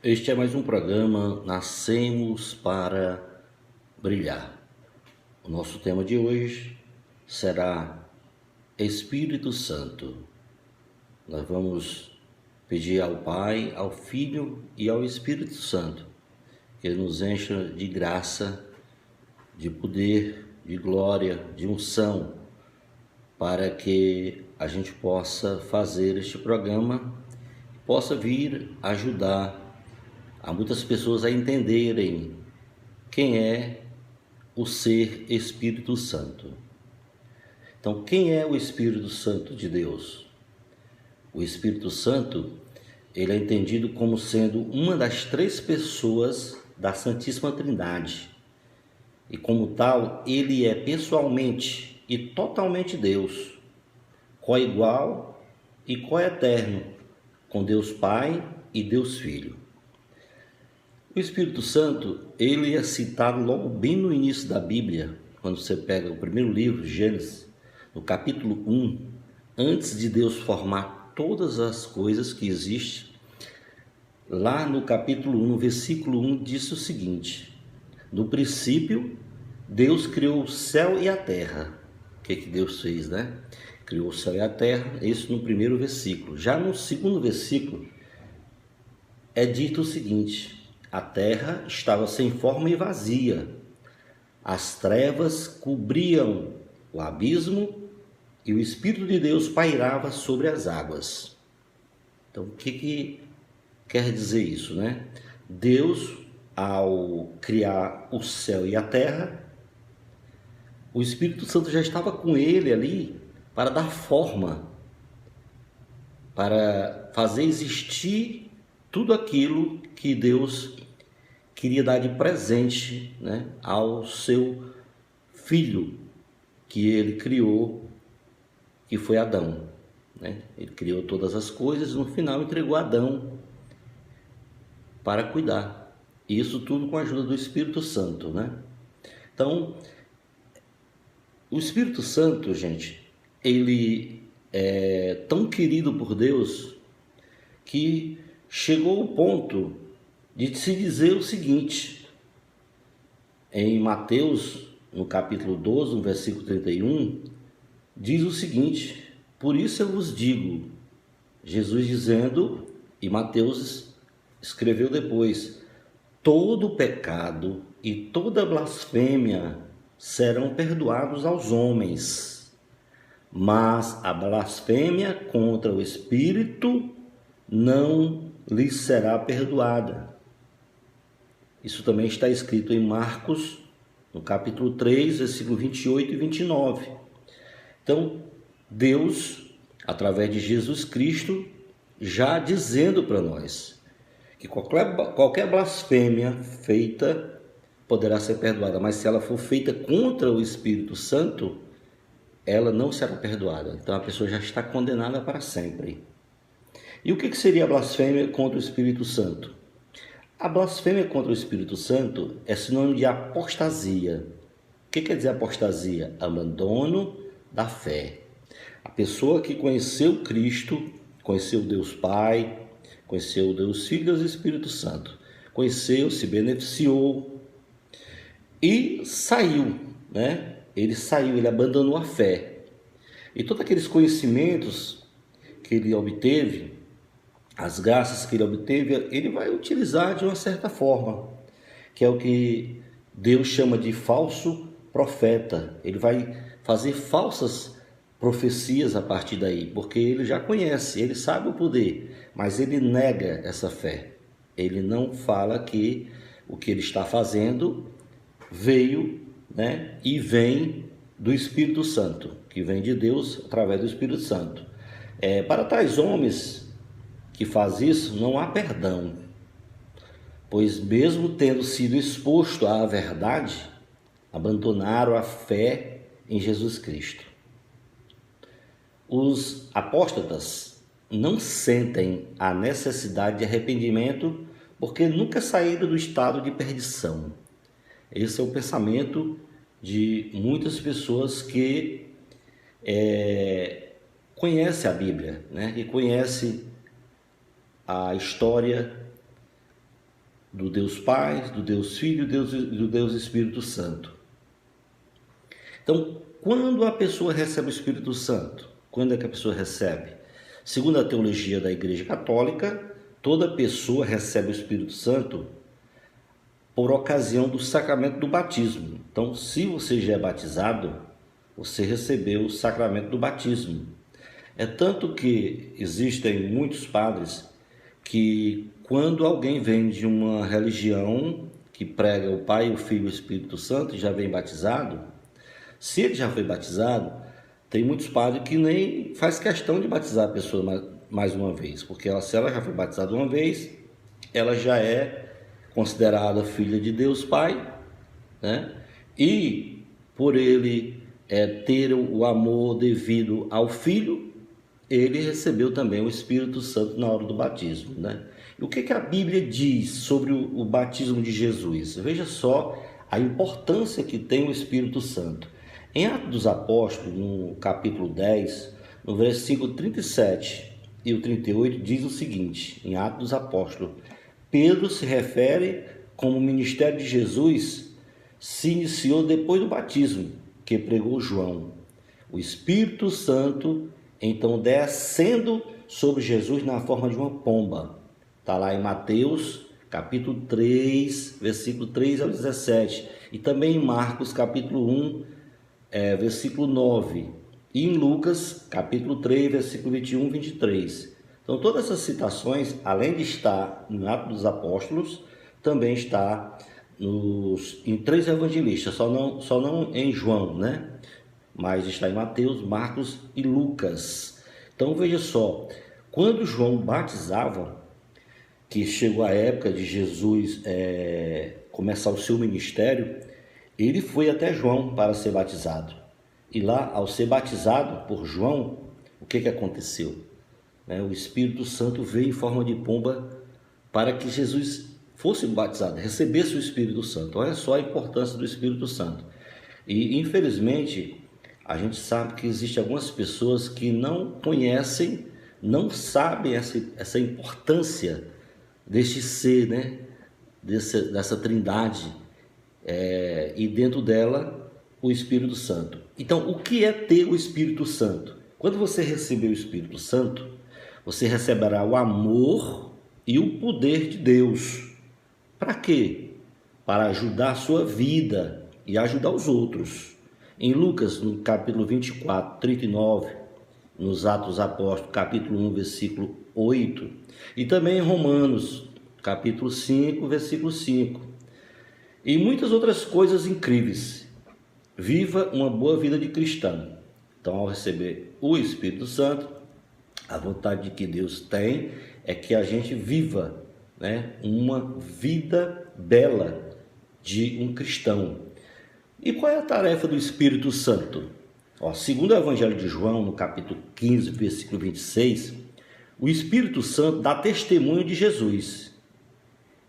Este é mais um programa Nascemos para Brilhar. O nosso tema de hoje será Espírito Santo. Nós vamos pedir ao Pai, ao Filho e ao Espírito Santo que Ele nos encha de graça, de poder, de glória, de unção, para que a gente possa fazer este programa, possa vir ajudar a muitas pessoas a entenderem quem é o ser Espírito Santo. Então, quem é o Espírito Santo de Deus? O Espírito Santo, ele é entendido como sendo uma das três pessoas da Santíssima Trindade. E como tal, ele é pessoalmente e totalmente Deus, coigual e coeterno com Deus Pai e Deus Filho. O Espírito Santo, ele é citado logo bem no início da Bíblia, quando você pega o primeiro livro, Gênesis, no capítulo 1, antes de Deus formar todas as coisas que existem, lá no capítulo 1, no versículo 1, diz o seguinte: no princípio, Deus criou o céu e a terra. O que Deus fez, né? Criou o céu e a terra, isso no primeiro versículo. Já no segundo versículo, é dito o seguinte: a terra estava sem forma e vazia, as trevas cobriam o abismo e o Espírito de Deus pairava sobre as águas. Então, o que quer dizer isso, né? Deus, ao criar o céu e a terra, o Espírito Santo já estava com ele ali para dar forma, para fazer existir tudo aquilo que Deus queria dar de presente, né, ao seu filho que ele criou, que foi Adão, né? Ele criou todas as coisas e no final entregou Adão para cuidar. E isso tudo com a ajuda do Espírito Santo, né? Então, o Espírito Santo, gente, ele é tão querido por Deus que chegou ao ponto de se dizer o seguinte, em Mateus, no capítulo 12, no versículo 31, diz o seguinte: por isso eu vos digo, Jesus dizendo, e Mateus escreveu depois, todo pecado e toda blasfêmia serão perdoados aos homens, mas a blasfêmia contra o Espírito não lhes será perdoada. Isso também está escrito em Marcos, no capítulo 3, versículo 28 e 29. Então, Deus, através de Jesus Cristo, já dizendo para nós que qualquer blasfêmia feita poderá ser perdoada, mas se ela for feita contra o Espírito Santo, ela não será perdoada. Então a pessoa já está condenada para sempre. E o que seria a blasfêmia contra o Espírito Santo? A blasfêmia contra o Espírito Santo é sinônimo de apostasia. O que quer dizer apostasia? Abandono da fé. A pessoa que conheceu Cristo, conheceu Deus Pai, conheceu Deus Filho e Deus Espírito Santo, conheceu, se beneficiou e saiu, né? Ele saiu, ele abandonou a fé. E todos aqueles conhecimentos que ele obteve, as graças que ele obteve, ele vai utilizar de uma certa forma, que é o que Deus chama de falso profeta. Ele vai fazer falsas profecias a partir daí, porque ele já conhece, ele sabe o poder, mas ele nega essa fé. Ele não fala que o que ele está fazendo veio, né, e vem do Espírito Santo, que vem de Deus através do Espírito Santo. Para tais homens que faz isso, não há perdão, pois mesmo tendo sido exposto à verdade, abandonaram a fé em Jesus Cristo. Os apóstatas não sentem a necessidade de arrependimento porque nunca saíram do estado de perdição. Esse é o pensamento de muitas pessoas que conhecem a Bíblia, né? E conhecem a história do Deus Pai, do Deus Filho e do Deus Espírito Santo. Então, quando a pessoa recebe o Espírito Santo? Quando é que a pessoa recebe? Segundo a teologia da Igreja Católica, toda pessoa recebe o Espírito Santo por ocasião do sacramento do batismo. Então, se você já é batizado, você recebeu o sacramento do batismo. É tanto que existem muitos padres que, quando alguém vem de uma religião que prega o Pai, o Filho e o Espírito Santo e já vem batizado, se ele já foi batizado, tem muitos padres que nem faz questão de batizar a pessoa mais uma vez, porque se ela já foi batizada uma vez, ela já é considerada filha de Deus Pai, né? E por ele ter o amor devido ao Filho, ele recebeu também o Espírito Santo na hora do batismo, né? E o que a Bíblia diz sobre o batismo de Jesus? Veja só a importância que tem o Espírito Santo. Em Atos dos Apóstolos, no capítulo 10, no versículo 37 e o 38, diz o seguinte, em Atos dos Apóstolos: Pedro se refere como o ministério de Jesus se iniciou depois do batismo que pregou João. O Espírito Santo, então, descendo sobre Jesus na forma de uma pomba. Está lá em Mateus, capítulo 3, versículo 3 ao 17. E também em Marcos, capítulo 1, versículo 9. E em Lucas, capítulo 3, versículo 21 e 23. Então, todas essas citações, além de estar no Atos dos Apóstolos, também está em 3 evangelistas, só não em João, né? Mas está em Mateus, Marcos e Lucas. Então, veja só, quando João batizava, que chegou a época de Jesus começar o seu ministério, ele foi até João para ser batizado. E lá, ao ser batizado por João, o que aconteceu? O Espírito Santo veio em forma de pomba para que Jesus fosse batizado, recebesse o Espírito Santo. Olha só a importância do Espírito Santo. E, infelizmente, a gente sabe que existem algumas pessoas que não conhecem, não sabem essa importância deste ser, né? Dessa trindade, e dentro dela o Espírito Santo. Então, o que é ter o Espírito Santo? Quando você receber o Espírito Santo, você receberá o amor e o poder de Deus. Para quê? Para ajudar a sua vida e ajudar os outros. Em Lucas, no capítulo 24, 39, nos Atos dos Apóstolos, capítulo 1, versículo 8, e também em Romanos, capítulo 5, versículo 5, e muitas outras coisas incríveis. Viva uma boa vida de cristão. Então, ao receber o Espírito Santo, a vontade que Deus tem é que a gente viva, né, uma vida bela de um cristão. E qual é a tarefa do Espírito Santo? Segundo o Evangelho de João, no capítulo 15, versículo 26, o Espírito Santo dá testemunho de Jesus.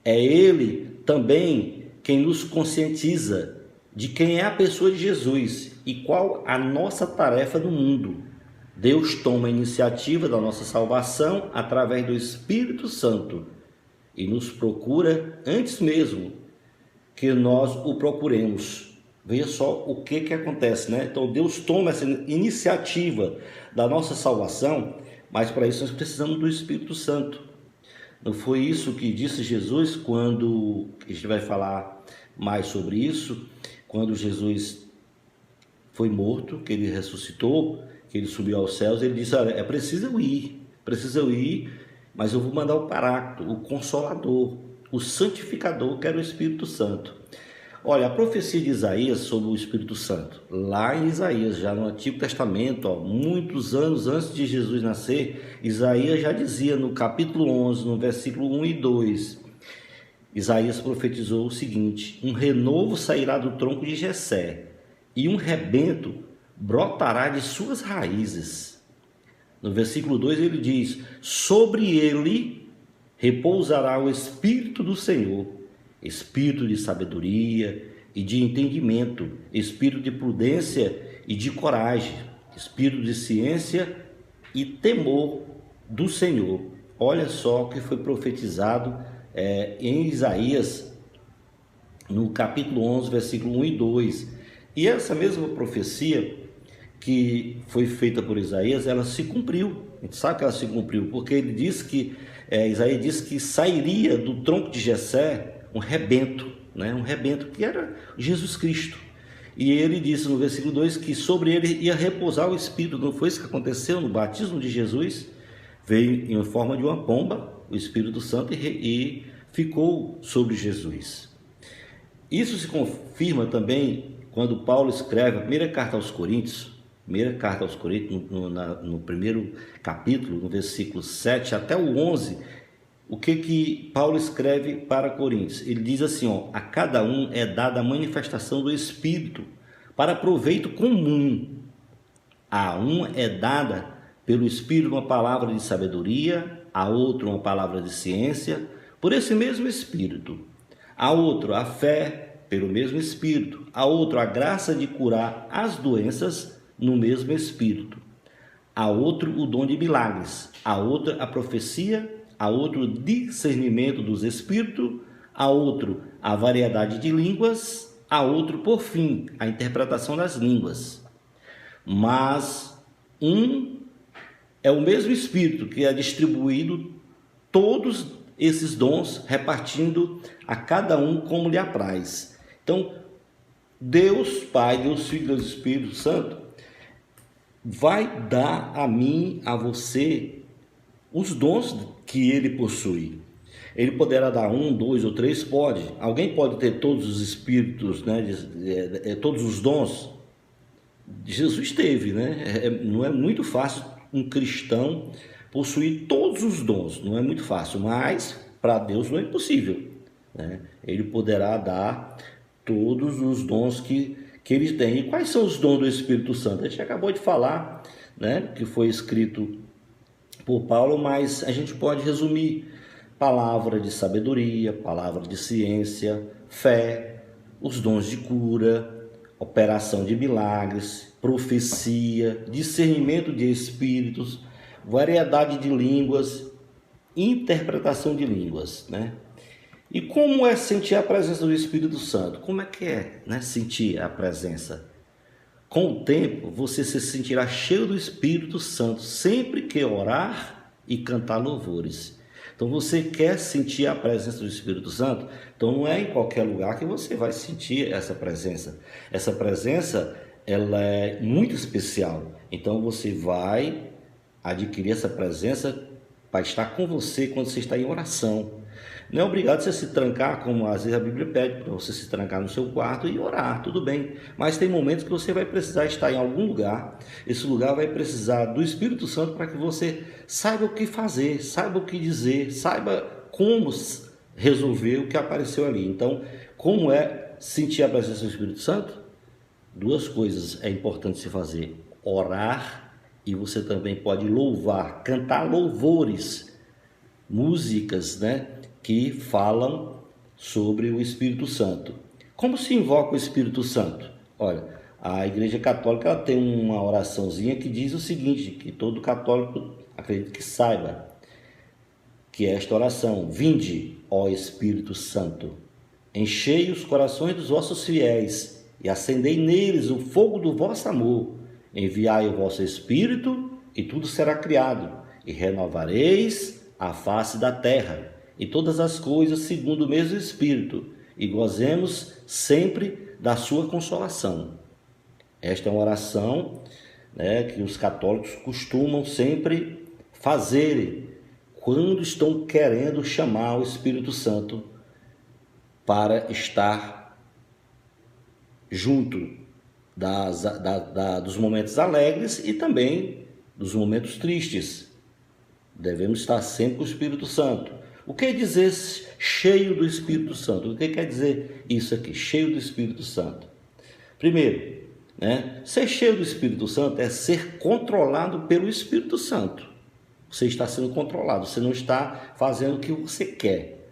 É ele também quem nos conscientiza de quem é a pessoa de Jesus e qual a nossa tarefa no mundo. Deus toma a iniciativa da nossa salvação através do Espírito Santo e nos procura antes mesmo que nós o procuremos. Veja só o que acontece, né? Então, Deus toma essa iniciativa da nossa salvação, mas para isso nós precisamos do Espírito Santo. Não foi isso que disse Jesus quando, a gente vai falar mais sobre isso, quando Jesus foi morto, que ele ressuscitou, que ele subiu aos céus, ele disse: olha, preciso eu ir, mas eu vou mandar o Paráclito, o Consolador, o Santificador, que era o Espírito Santo. Olha, a profecia de Isaías sobre o Espírito Santo, lá em Isaías, já no Antigo Testamento, muitos anos antes de Jesus nascer, Isaías já dizia no capítulo 11, no versículo 1 e 2, Isaías profetizou o seguinte: um renovo sairá do tronco de Jessé, e um rebento brotará de suas raízes. No versículo 2 ele diz: sobre ele repousará o Espírito do Senhor, espírito de sabedoria e de entendimento, espírito de prudência e de coragem, espírito de ciência e temor do Senhor. Olha só o que foi profetizado em Isaías, no capítulo 11, versículo 1 e 2. E essa mesma profecia que foi feita por Isaías, ela se cumpriu. A gente sabe que ela se cumpriu, porque ele disse que, Isaías disse que sairia do tronco de Jessé um rebento, né? Um rebento que era Jesus Cristo. E ele disse no versículo 2 que sobre ele ia repousar o Espírito. Não foi isso que aconteceu no batismo de Jesus? Veio em forma de uma pomba o Espírito Santo e ficou sobre Jesus. Isso se confirma também quando Paulo escreve a primeira carta aos Coríntios, no primeiro capítulo, no versículo 7 até o 11, o que Paulo escreve para Coríntios? Ele diz assim, a cada um é dada a manifestação do Espírito para proveito comum. A um é dada pelo Espírito uma palavra de sabedoria, a outro uma palavra de ciência, por esse mesmo Espírito. A outro a fé, pelo mesmo Espírito. A outro a graça de curar as doenças, no mesmo Espírito. A outro o dom de milagres. A outra a profecia, a outro discernimento dos Espíritos, a outro a variedade de línguas, a outro, por fim, a interpretação das línguas. Mas é o mesmo Espírito que é distribuído todos esses dons, repartindo a cada um como lhe apraz. Então, Deus Pai, Deus Filho, Deus Espírito Santo vai dar a mim, a você, os dons que ele possui. Ele poderá dar 1, 2 ou 3, pode. Alguém pode ter todos os espíritos, né, todos os dons? Jesus teve, né? Não é muito fácil um cristão possuir todos os dons, não é muito fácil, mas para Deus não é impossível, né? Ele poderá dar todos os dons que ele tem. E quais são os dons do Espírito Santo? A gente acabou de falar, né, que foi escrito por Paulo, mas a gente pode resumir: palavra de sabedoria, palavra de ciência, fé, os dons de cura, operação de milagres, profecia, discernimento de espíritos, variedade de línguas, interpretação de línguas, né? E como é sentir a presença do Espírito Santo? Como é que é, né, sentir a presença? Com o tempo, você se sentirá cheio do Espírito Santo sempre que orar e cantar louvores. Então, você quer sentir a presença do Espírito Santo? Então, não é em qualquer lugar que você vai sentir essa presença. Essa presença, ela é muito especial. Então, você vai adquirir essa presença para estar com você quando você está em oração. Não é obrigado você se trancar, como às vezes a Bíblia pede, para você se trancar no seu quarto e orar, tudo bem. Mas tem momentos que você vai precisar estar em algum lugar. Esse lugar vai precisar do Espírito Santo para que você saiba o que fazer, saiba o que dizer, saiba como resolver o que apareceu ali. Então, como é sentir a presença do Espírito Santo? Duas coisas é importante se fazer: orar, e você também pode louvar, cantar louvores, músicas, né, que falam sobre o Espírito Santo. Como se invoca o Espírito Santo? Olha, a Igreja Católica ela tem uma oraçãozinha que diz o seguinte, que todo católico acredito que saiba, que é esta oração: vinde, ó Espírito Santo, enchei os corações dos vossos fiéis e acendei neles o fogo do vosso amor. Enviai o vosso Espírito e tudo será criado, e renovareis a face da terra, e todas as coisas segundo o mesmo Espírito, e gozemos sempre da sua consolação. Esta é uma oração, né, que os católicos costumam sempre fazer quando estão querendo chamar o Espírito Santo para estar junto dos momentos alegres e também dos momentos tristes. Devemos estar sempre com o Espírito Santo. O que é dizer cheio do Espírito Santo? O que quer dizer isso aqui, cheio do Espírito Santo? Primeiro, né, ser cheio do Espírito Santo é ser controlado pelo Espírito Santo. Você está sendo controlado, você não está fazendo o que você quer.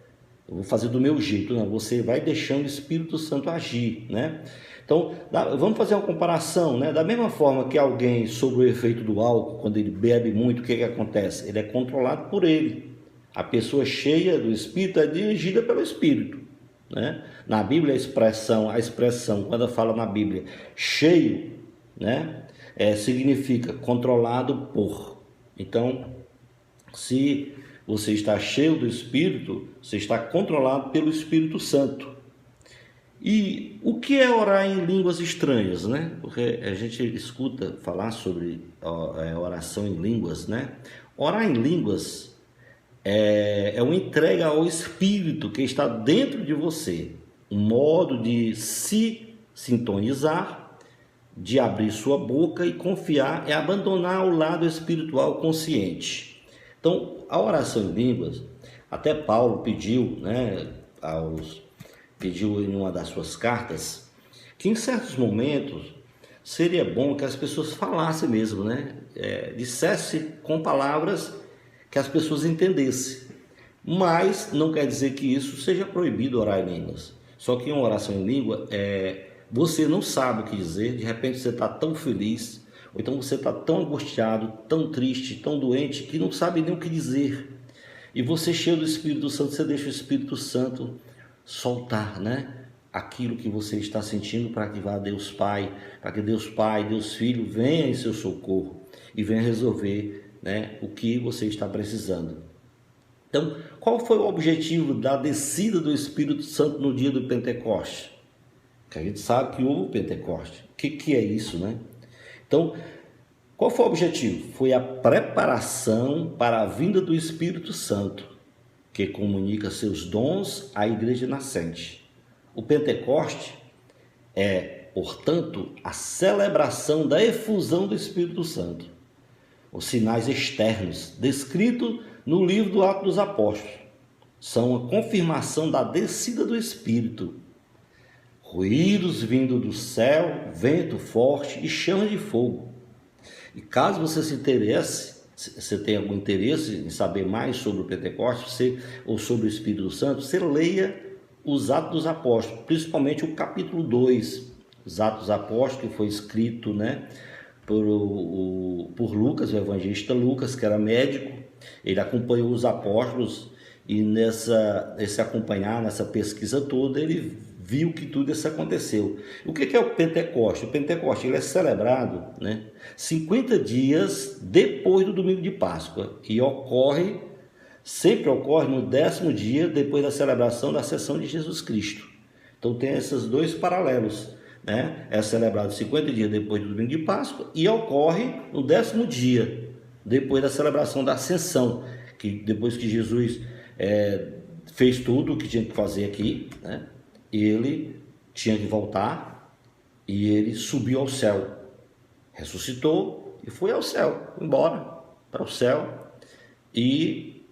Eu vou fazer do meu jeito, não. Você vai deixando o Espírito Santo agir, né? Então, vamos fazer uma comparação, né? Da mesma forma que alguém sob o efeito do álcool, quando ele bebe muito, o que acontece? Ele é controlado por ele. A pessoa cheia do Espírito é dirigida pelo Espírito, né? Na Bíblia, a expressão, quando fala na Bíblia, cheio, né? Significa controlado por. Então, se você está cheio do Espírito, você está controlado pelo Espírito Santo. E o que é orar em línguas estranhas, né? Porque a gente escuta falar sobre oração em línguas, né? Orar em línguas é uma entrega ao Espírito que está dentro de você, um modo de se sintonizar, de abrir sua boca e confiar, é abandonar o lado espiritual consciente. Então, a oração em línguas, até Paulo pediu, né, pediu em uma das suas cartas, que em certos momentos seria bom que as pessoas falassem mesmo, né? Dissesse com palavras que as pessoas entendessem. Mas não quer dizer que isso seja proibido orar em línguas. Só que uma oração em língua, você não sabe o que dizer, de repente você está tão feliz, ou então você está tão angustiado, tão triste, tão doente, que não sabe nem o que dizer. E você, cheio do Espírito Santo, você deixa o Espírito Santo soltar, né? Aquilo que você está sentindo, para que vá Deus Pai, para que Deus Pai, Deus Filho venha em seu socorro e venha resolver, né, o que você está precisando. Então, qual foi o objetivo da descida do Espírito Santo no dia do Pentecoste? Que a gente sabe que houve o Pentecoste. O que é isso, né? Então, qual foi o objetivo? Foi a preparação para a vinda do Espírito Santo, que comunica seus dons à igreja nascente. O Pentecoste é, portanto, a celebração da efusão do Espírito Santo. Os sinais externos, descritos no livro do Atos dos Apóstolos, são a confirmação da descida do Espírito. Ruídos vindo do céu, vento forte e chama de fogo. E caso você se interesse, você tem algum interesse em saber mais sobre o Pentecostes, ou sobre o Espírito Santo, você leia os Atos dos Apóstolos, principalmente o capítulo 2, os Atos dos Apóstolos, que foi escrito, né, por Lucas, o evangelista Lucas, que era médico. Ele acompanhou os apóstolos e nessa pesquisa toda, ele viu que tudo isso aconteceu. O que é o Pentecoste? O Pentecoste ele é celebrado, né, 50 dias depois do domingo de Páscoa e sempre ocorre no 10º dia depois da celebração da ascensão de Jesus Cristo. Então tem esses dois paralelos, né? É celebrado 50 dias depois do domingo de Páscoa e ocorre no 10º dia depois da celebração da ascensão, que depois que Jesus fez tudo o que tinha que fazer aqui, né? Ele tinha que voltar e ele subiu ao céu, ressuscitou e foi ao céu, embora para o céu, e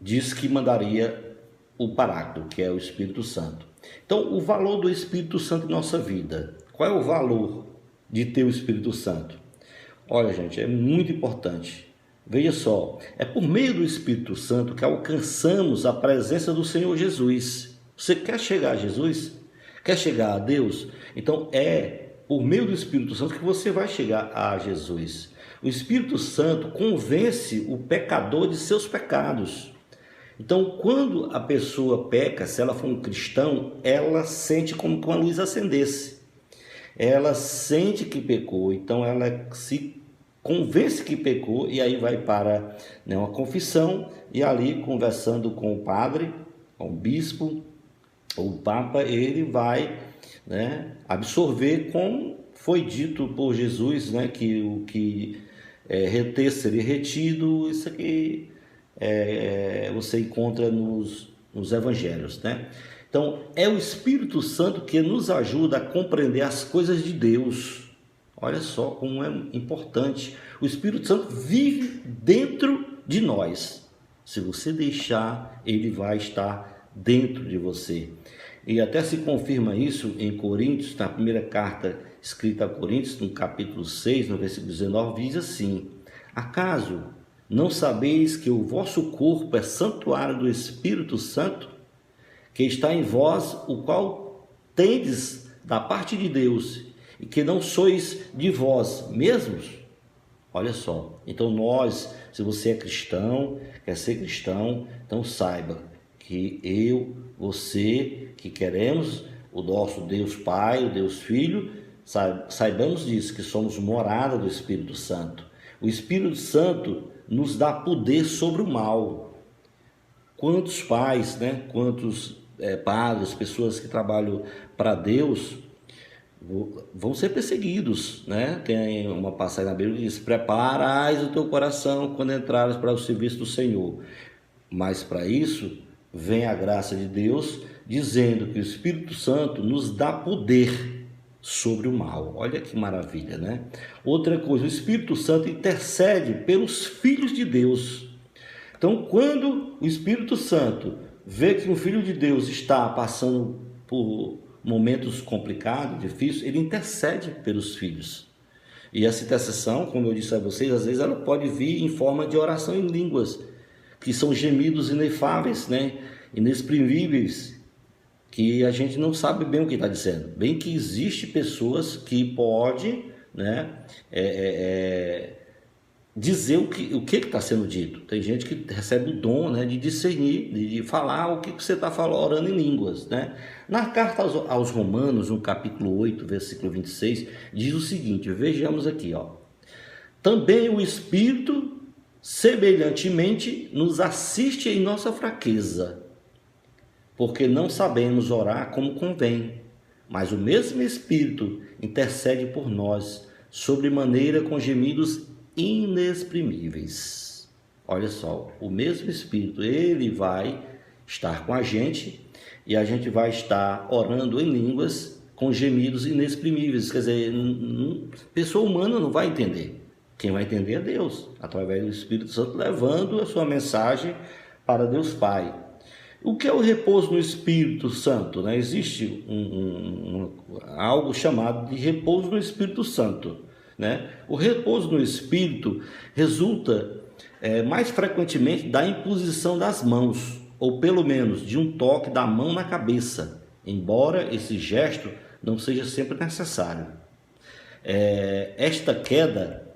disse que mandaria o Paráclito, que é o Espírito Santo. Então, o valor do Espírito Santo em nossa vida. Qual é o valor de ter o Espírito Santo? Olha, gente, é muito importante. Veja só, é por meio do Espírito Santo que alcançamos a presença do Senhor Jesus. Você quer chegar a Jesus? Quer chegar a Deus? Então, é por meio do Espírito Santo que você vai chegar a Jesus. O Espírito Santo convence o pecador de seus pecados. Então, quando a pessoa peca, se ela for um cristão, ela sente como que uma luz acendesse. Ela sente que pecou, então ela se convence que pecou e aí vai para, né, uma confissão e ali conversando com o padre, com o bispo ou o papa, ele vai, né, absorver como foi dito por Jesus, né, que o que reter seria retido. Isso aqui você encontra nos evangelhos, né? Então, é o Espírito Santo que nos ajuda a compreender as coisas de Deus. Olha só como é importante. O Espírito Santo vive dentro de nós. Se você deixar, ele vai estar dentro de você. E até se confirma isso em Coríntios, na primeira carta escrita a Coríntios, no capítulo 6, no versículo 19, diz assim: acaso não sabeis que o vosso corpo é santuário do Espírito Santo, que está em vós, o qual tendes da parte de Deus, e que não sois de vós mesmos? Olha só, então nós, se você é cristão, quer ser cristão, então saiba que eu, você, que queremos o nosso Deus Pai, o Deus Filho, saibamos disso, que somos morada do Espírito Santo. O Espírito Santo nos dá poder sobre o mal. Quantos pais, né? Quantos padres, pessoas que trabalham para Deus vão ser perseguidos, né? Tem uma passagem na Bíblia que diz: preparais o teu coração quando entrares para o serviço do Senhor. Mas para isso vem a graça de Deus, dizendo que o Espírito Santo nos dá poder sobre o mal. Olha que maravilha, né? Outra coisa, o Espírito Santo intercede pelos filhos de Deus. Então, quando o Espírito Santo vê que um filho de Deus está passando por momentos complicados, difíceis, ele intercede pelos filhos. E essa intercessão, como eu disse a vocês, às vezes ela pode vir em forma de oração em línguas, que são gemidos inefáveis, né? Inexprimíveis, que a gente não sabe bem o que está dizendo. Bem que existe pessoas que podem, né, dizer o que está sendo dito. Tem gente que recebe o dom, né, de discernir, de falar o que você está falando, orando em línguas, né? Na carta aos Romanos, no capítulo 8, versículo 26, diz o seguinte, vejamos aqui, ó. Também o Espírito, semelhantemente, nos assiste em nossa fraqueza, porque não sabemos orar como convém, mas o mesmo Espírito intercede por nós, sobremaneira com gemidos inexprimíveis. Olha só, o mesmo Espírito, ele vai estar com a gente e a gente vai estar orando em línguas com gemidos inexprimíveis. Quer dizer, pessoa humana não vai entender. Quem vai entender é Deus, através do Espírito Santo, levando a sua mensagem para Deus Pai. O que é o repouso no Espírito Santo, né? Existe algo chamado de repouso no Espírito Santo, né? O repouso no Espírito resulta mais frequentemente da imposição das mãos, ou pelo menos de um toque da mão na cabeça, embora esse gesto não seja sempre necessário. Esta queda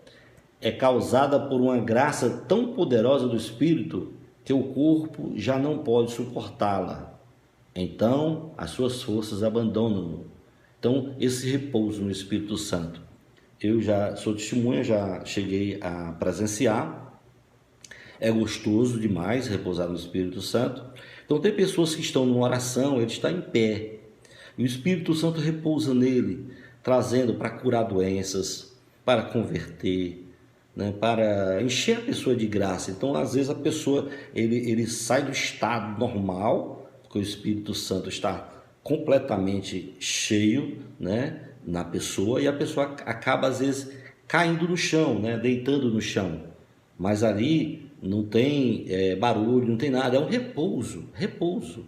é causada por uma graça tão poderosa do Espírito que o corpo já não pode suportá-la. Então, as suas forças abandonam-no. Então, esse repouso no Espírito Santo, eu já sou testemunha, já cheguei a presenciar. É gostoso demais repousar no Espírito Santo. Então, tem pessoas que estão numa oração, ele está em pé, e o Espírito Santo repousa nele, trazendo para curar doenças, para converter, né, para encher a pessoa de graça. Então, às vezes a pessoa ele sai do estado normal, porque o Espírito Santo está completamente cheio, né, na pessoa, e a pessoa acaba às vezes caindo no chão, né, deitando no chão. Mas ali não tem barulho, não tem nada, é um repouso.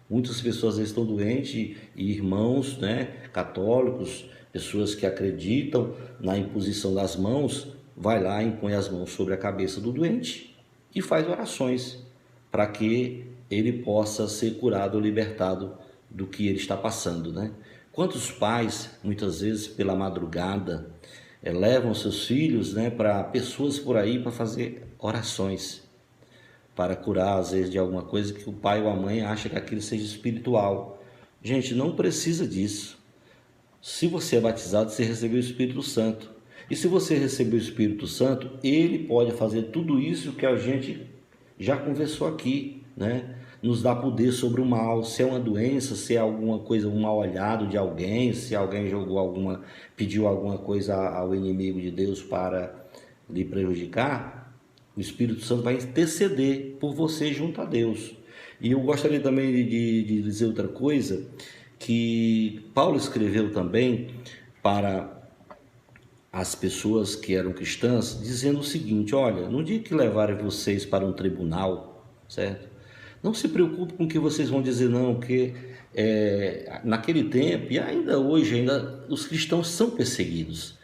Muitas pessoas às vezes estão doentes, e irmãos, né, católicos, pessoas que acreditam na imposição das mãos, vai lá, impõe as mãos sobre a cabeça do doente e faz orações para que ele possa ser curado ou libertado do que ele está passando, né? Quantos pais, muitas vezes pela madrugada, levam seus filhos, né, para pessoas por aí para fazer orações, para curar às vezes de alguma coisa que o pai ou a mãe acha que aquilo seja espiritual. Gente, não precisa disso. Se você é batizado, você recebeu o Espírito Santo. E se você receber o Espírito Santo, ele pode fazer tudo isso que a gente já conversou aqui, né? Nos dá poder sobre o mal, se é uma doença, se é alguma coisa, um mal olhado de alguém, se alguém pediu alguma coisa ao inimigo de Deus para lhe prejudicar, o Espírito Santo vai interceder por você junto a Deus. E eu gostaria também de dizer outra coisa, que Paulo escreveu também para as pessoas que eram cristãs, dizendo o seguinte: olha, no dia que levarem vocês para um tribunal, certo? Não se preocupe com o que vocês vão dizer, não, porque naquele tempo, e ainda hoje, os cristãos são perseguidos.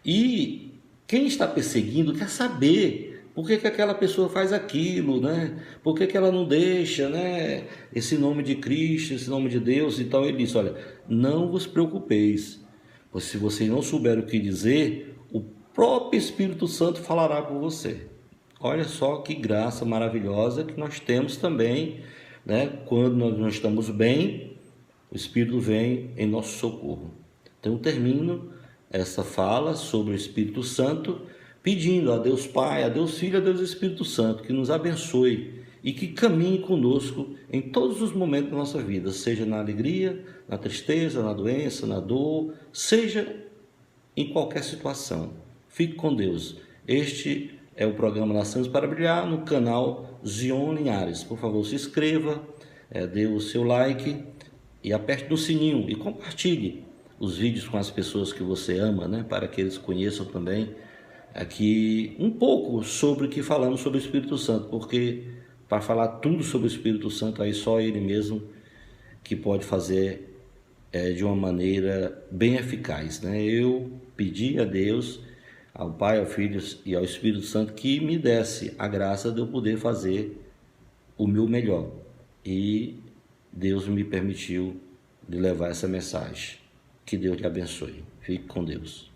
E quem está perseguindo quer saber por que aquela pessoa faz aquilo, né? Por que ela não deixa, né, esse nome de Cristo, esse nome de Deus. Então ele disse: olha, não vos preocupeis, pois se vocês não souberem o que dizer, o próprio Espírito Santo falará com você. Olha só que graça maravilhosa que nós temos também, né? Quando nós não estamos bem, o Espírito vem em nosso socorro. Então eu termino essa fala sobre o Espírito Santo pedindo a Deus Pai, a Deus Filho, a Deus Espírito Santo que nos abençoe e que caminhe conosco em todos os momentos da nossa vida, seja na alegria, na tristeza, na doença, na dor, seja em qualquer situação. Fique com Deus. Este é o programa Nascemos para Brilhar no canal Zion Linhares. Por favor, se inscreva, dê o seu like e aperte no sininho e compartilhe os vídeos com as pessoas que você ama, né, para que eles conheçam também aqui um pouco sobre o que falamos sobre o Espírito Santo, porque para falar tudo sobre o Espírito Santo, aí só ele mesmo que pode fazer de uma maneira bem eficaz, né? Eu pedi a Deus, ao Pai, ao Filho e ao Espírito Santo que me desse a graça de eu poder fazer o meu melhor. E Deus me permitiu de levar essa mensagem. Que Deus te abençoe. Fique com Deus.